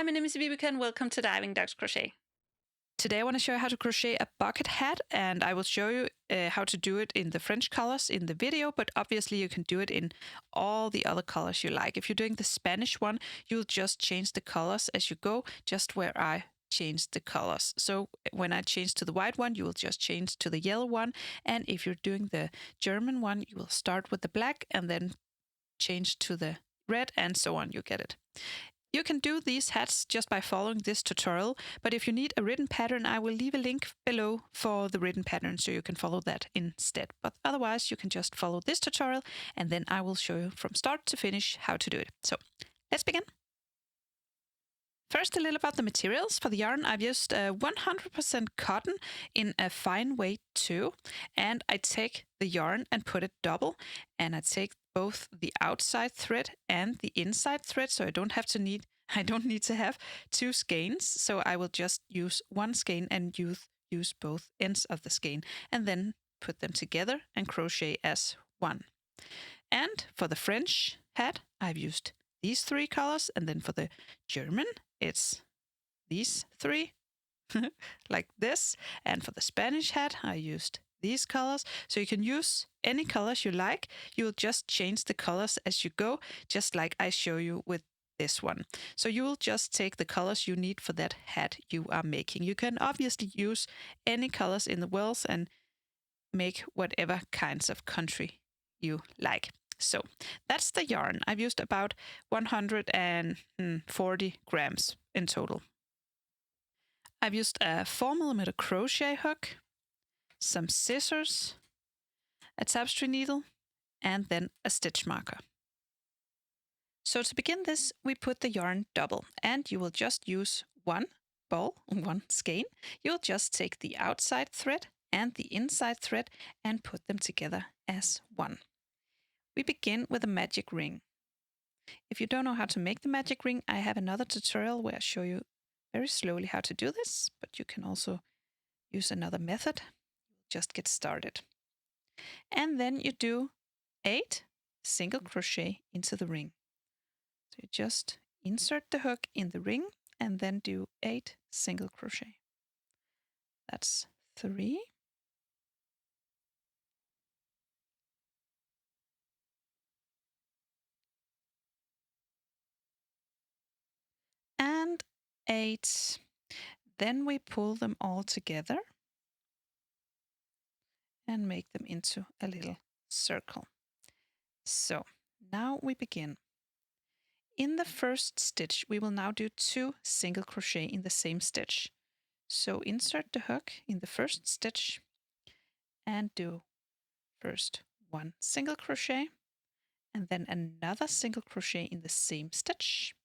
Hi, my name is Vibeke and welcome to Diving Ducks Crochet. Today I want to show you how to crochet a bucket hat, and I will show you how to do it in the French colors in the video, but obviously you can do it in all the other colors you like. If you're doing the Spanish one, you'll just change the colors as you go, just where I changed the colors. So when I change to the white one, you will just change to the yellow one, and if you're doing the German one, you will start with the black and then change to the red and so on. You get it. You can do these hats just by following this tutorial, but if you need a written pattern, I will leave a link below for the written pattern so you can follow that instead. But otherwise, you can just follow this tutorial and then I will show you from start to finish how to do it. So let's begin. First, a little about the materials. For the yarn, I've used 100% cotton in a fine weight 2, and I take the yarn and put it double, and I take both the outside thread and the inside thread, so I don't need to have two skeins. So I will just use one skein and use both ends of the skein, and then put them together and crochet as one. And for the French hat, I've used these 3 colors, and then for the German, it's these 3, like this. And for the Spanish hat, I used these colors. So you can use any colors you like. You'll just change the colors as you go, just like I show you with this one. So you will just take the colors you need for that hat you are making. You can obviously use any colors in the world and make whatever kinds of country you like. So that's the yarn. I've used about 140 grams in total. I've used a 4mm crochet hook, some scissors, a tapestry needle, and then a stitch marker. So to begin this, we put the yarn double, and you will just use one skein. You'll just take the outside thread and the inside thread and put them together as one. We begin with a magic ring. If you don't know how to make the magic ring, I have another tutorial where I show you very slowly how to do this, but you can also use another method. Just get started. And then you do 8 single crochet into the ring. So you just insert the hook in the ring and then do 8 single crochet. That's 3, and 8. Then we pull them all together and make them into a little circle. So now we begin. In the first stitch, we will now do 2 single crochet in the same stitch. So insert the hook in the first stitch and do first 1 single crochet and then another single crochet in the same stitch.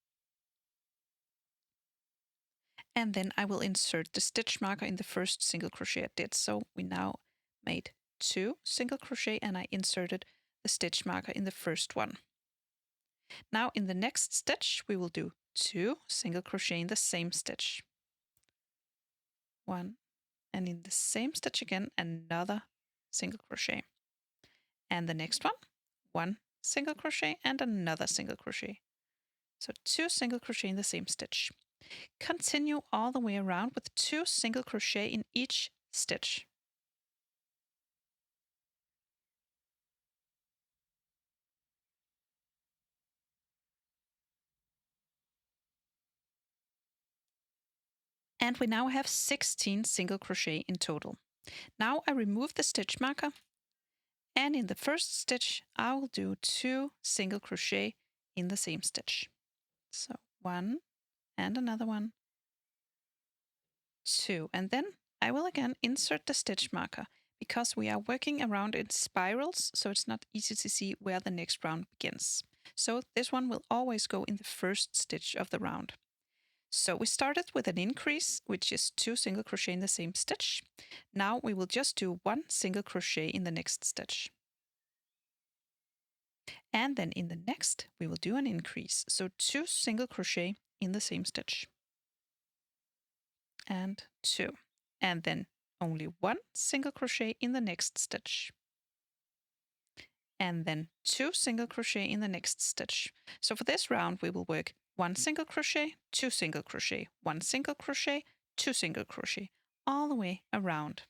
And then I will insert the stitch marker in the first single crochet I did. So we now made 2 single crochet and I inserted the stitch marker in the first one. Now in the next stitch, we will do 2 single crochet in the same stitch. 1, and in the same stitch again, another single crochet. And the next one, 1 single crochet and another single crochet. So 2 single crochet in the same stitch. Continue all the way around with 2 single crochet in each stitch. And we now have 16 single crochet in total. Now I remove the stitch marker, and in the first stitch I will do 2 single crochet in the same stitch. So 1 and another one, 2, and then I will again insert the stitch marker because we are working around in spirals, so it's not easy to see where the next round begins. So this one will always go in the first stitch of the round. So we started with an increase, which is 2 single crochet in the same stitch. Now we will just do 1 single crochet in the next stitch. And then in the next, we will do an increase. So 2 single crochet in the same stitch. And 2. And then only 1 single crochet in the next stitch. And then 2 single crochet in the next stitch. So for this round, we will work 1 single crochet, 2 single crochet, 1 single crochet, 2 single crochet, all the way around.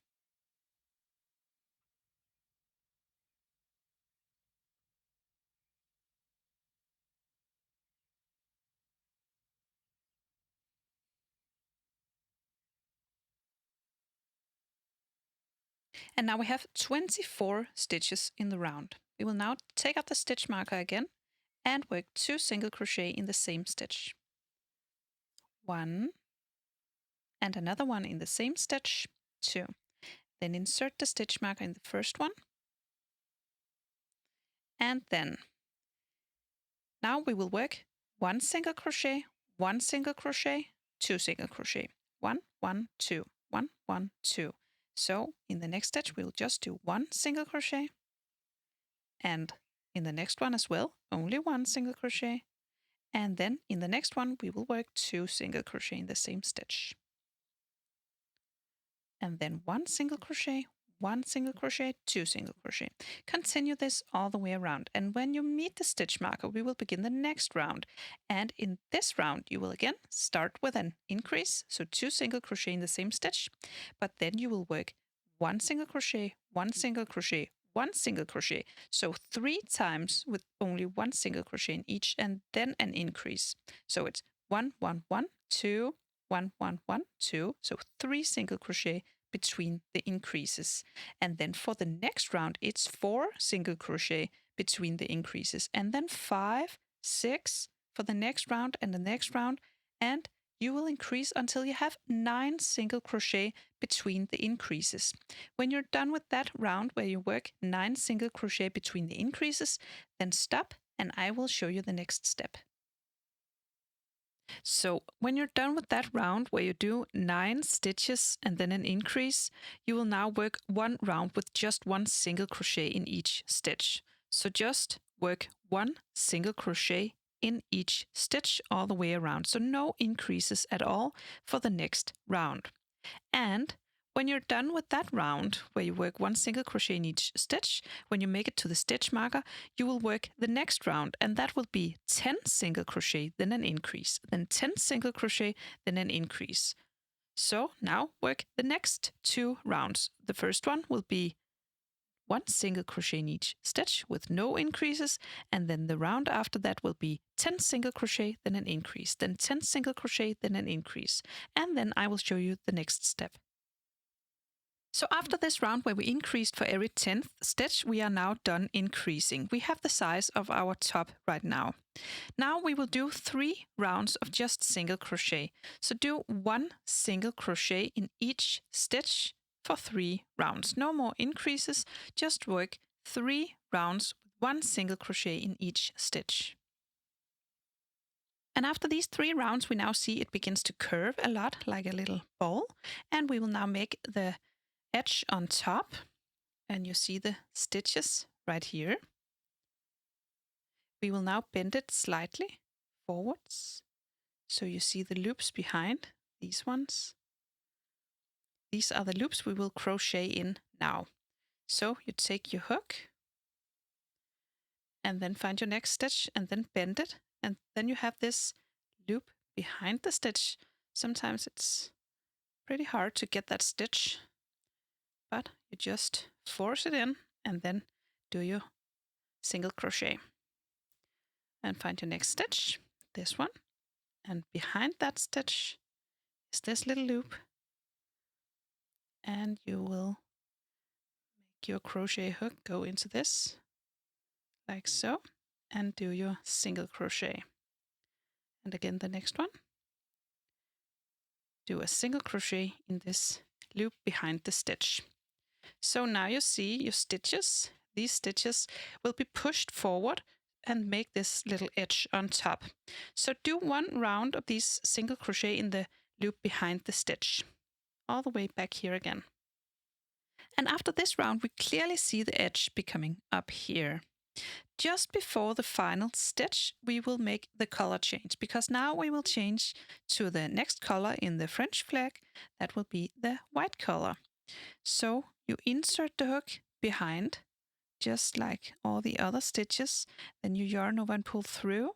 And now we have 24 stitches in the round. We will now take out the stitch marker again and work 2 single crochet in the same stitch. 1 and another one in the same stitch, 2. Then insert the stitch marker in the first one. And then now we will work 1 single crochet, 1 single crochet, 2 single crochet, 1, 1, 2, 1, 1, 2. So in the next stitch we'll just do 1 single crochet, and in the next one as well only 1 single crochet, and then in the next one we will work 2 single crochet in the same stitch, and then 1 single crochet, 1 single crochet, 2 single crochet. Continue this all the way around, and when you meet the stitch marker we will begin the next round, and in this round you will again start with an increase, so 2 single crochet in the same stitch, but then you will work 1 single crochet, 1 single crochet, 1 single crochet, so 3 times with only 1 single crochet in each, and then an increase. So it's 1, 1, 1, 2, 1, 1, 1, 2, so 3 single crochet between the increases. And then for the next round it's 4 single crochet between the increases, and then 5, 6 for the next round and the next round, and you will increase until you have 9 single crochet between the increases. When you're done with that round where you work 9 single crochet between the increases, then stop and I will show you the next step. So when you're done with that round where you do 9 stitches and then an increase, you will now work one round with just 1 single crochet in each stitch. So just work 1 single crochet in each stitch all the way around. So no increases at all for the next round. And when you're done with that round, where you work 1 single crochet in each stitch, when you make it to the stitch marker, you will work the next round, and that will be 10 single crochet, then an increase, then 10 single crochet, then an increase. So now work the next 2 rounds. The first one will be 1 single crochet in each stitch with no increases, and then the round after that will be 10 single crochet, then an increase, then 10 single crochet, then an increase, and then I will show you the next step. So after this round where we increased for every 10th stitch, we are now done increasing. We have the size of our top right now. Now we will do 3 rounds of just single crochet. So do 1 single crochet in each stitch for 3 rounds. No more increases, just work 3 rounds with 1 single crochet in each stitch. And after these 3 rounds, we now see it begins to curve a lot like a little ball, and we will now make the edge on top, and you see the stitches right here. We will now bend it slightly forwards, so you see the loops behind these ones. These are the loops we will crochet in now. So you take your hook and then find your next stitch and then bend it, and then you have this loop behind the stitch. Sometimes it's pretty hard to get that stitch, but you just force it in and then do your single crochet and find your next stitch, this one, and behind that stitch is this little loop, and you will make your crochet hook go into this like so and do your single crochet, and again the next one, do a single crochet in this loop behind the stitch. So now you see your stitches. These stitches will be pushed forward and make this little edge on top. So do 1 round of these single crochet in the loop behind the stitch, all the way back here again. And after this round, we clearly see the edge becoming up here. Just before the final stitch, we will make the color change, because now we will change to the next color in the French flag. That will be the white color. So you insert the hook behind just like all the other stitches. Then you yarn over and pull through,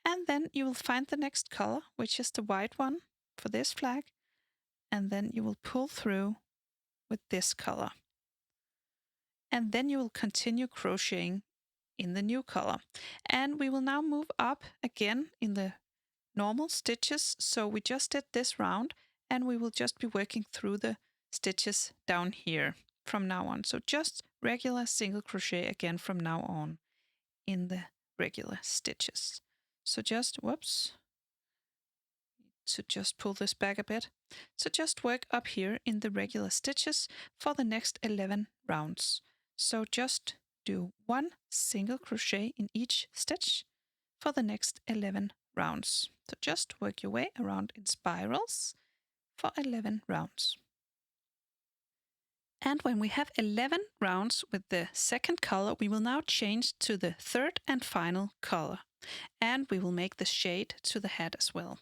and then you will find the next color, which is the white one for this flag, and then you will pull through with this color. And then you will continue crocheting in the new color. And we will now move up again in the normal stitches. So we just did this round, and we will just be working through the stitches down here from now on. So just regular single crochet again from now on in the regular stitches. So just, whoops, to just pull this back a bit. So just work up here in the regular stitches for the next 11 rounds. So just do 1 single crochet in each stitch for the next 11 rounds. So just work your way around in spirals for 11 rounds. And when we have 11 rounds with the second color, we will now change to the third and final color. And we will make the shade to the hat as well.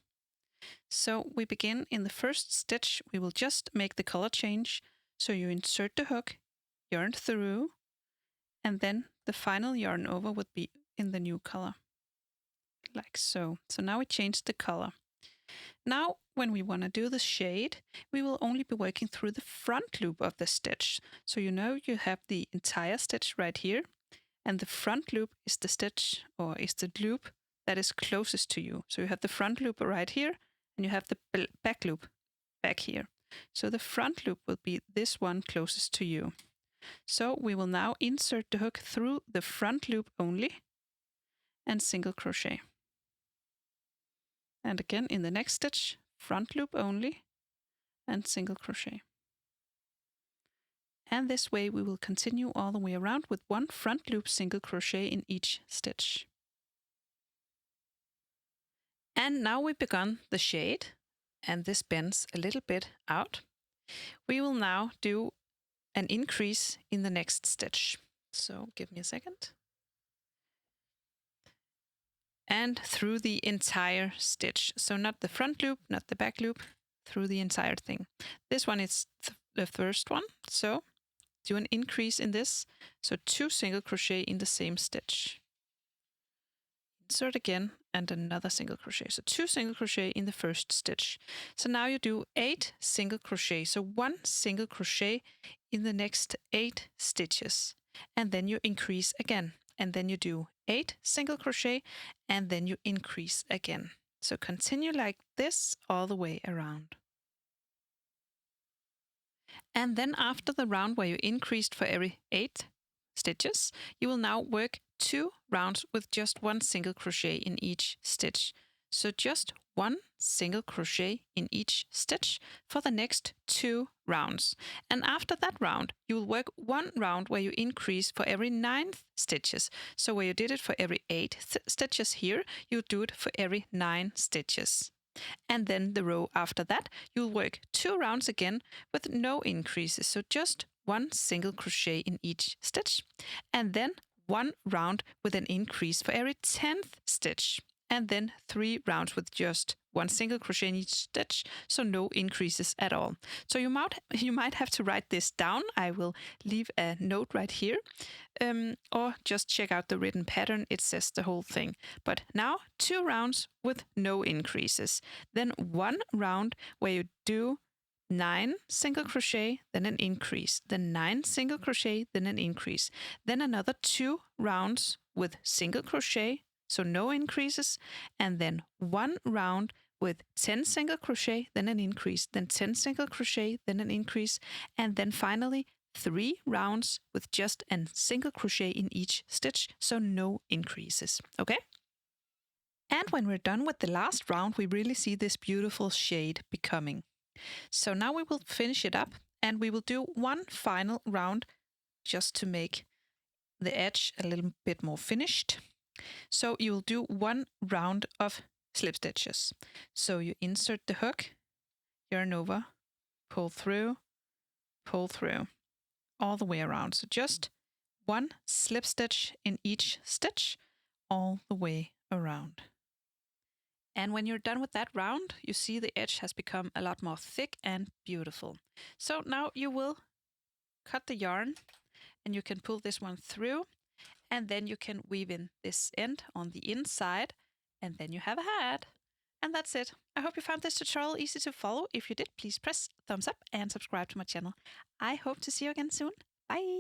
So we begin in the first stitch. We will just make the color change. So you insert the hook, yarn through, and then the final yarn over would be in the new color, like so. So now we change the color. Now, when we want to do the shade, we will only be working through the front loop of the stitch. So you know you have the entire stitch right here, and the front loop is the stitch, or is the loop that is closest to you. So you have the front loop right here, and you have the back loop back here. So the front loop will be this one closest to you. So we will now insert the hook through the front loop only and single crochet. And again in the next stitch, front loop only and single crochet. And this way we will continue all the way around with 1 front loop single crochet in each stitch. And now we've begun the shade, and this bends a little bit out. We will now do an increase in the next stitch. So give me a second. And through the entire stitch. So not the front loop, not the back loop, through the entire thing. This one is the first one. So do an increase in this. So 2 single crochet in the same stitch. Insert again and another single crochet. So 2 single crochet in the first stitch. So now you do 8 single crochet. So 1 single crochet in the next 8 stitches. And then you increase again. And then you do 8 single crochet, and then you increase again. So continue like this all the way around. And then after the round where you increased for every 8 stitches, you will now work 2 rounds with just 1 single crochet in each stitch. So just 1 single crochet in each stitch for the next 2 rounds. And after that round, you will work 1 round where you increase for every 9 stitches. So where you did it for every 8 stitches here, you do it for every 9 stitches. And then the row after that, you'll work 2 rounds again with no increases. So just 1 single crochet in each stitch. And then 1 round with an increase for every 10th stitch. And then 3 rounds with just 1 single crochet in each stitch, so no increases at all. So you might have to write this down. I will leave a note right here, or just check out the written pattern. It says the whole thing. But now 2 rounds with no increases. Then 1 round where you do 9 single crochet, then an increase, then 9 single crochet, then an increase, then another 2 rounds with single crochet, so no increases, and then 1 round with 10 single crochet, then an increase, then 10 single crochet, then an increase, and then finally 3 rounds with just a single crochet in each stitch, so no increases. Okay? And when we're done with the last round, we really see this beautiful shade becoming. So now we will finish it up, and we will do 1 final round just to make the edge a little bit more finished. So you will do 1 round of slip stitches. So you insert the hook, yarn over, pull through, all the way around. So just 1 slip stitch in each stitch, all the way around. And when you're done with that round, you see the edge has become a lot more thick and beautiful. So now you will cut the yarn, and you can pull this one through, and then you can weave in this end on the inside, and then you have a hat. And that's it. I hope you found this tutorial easy to follow. If you did, please press thumbs up and subscribe to my channel. I hope to see you again soon. Bye!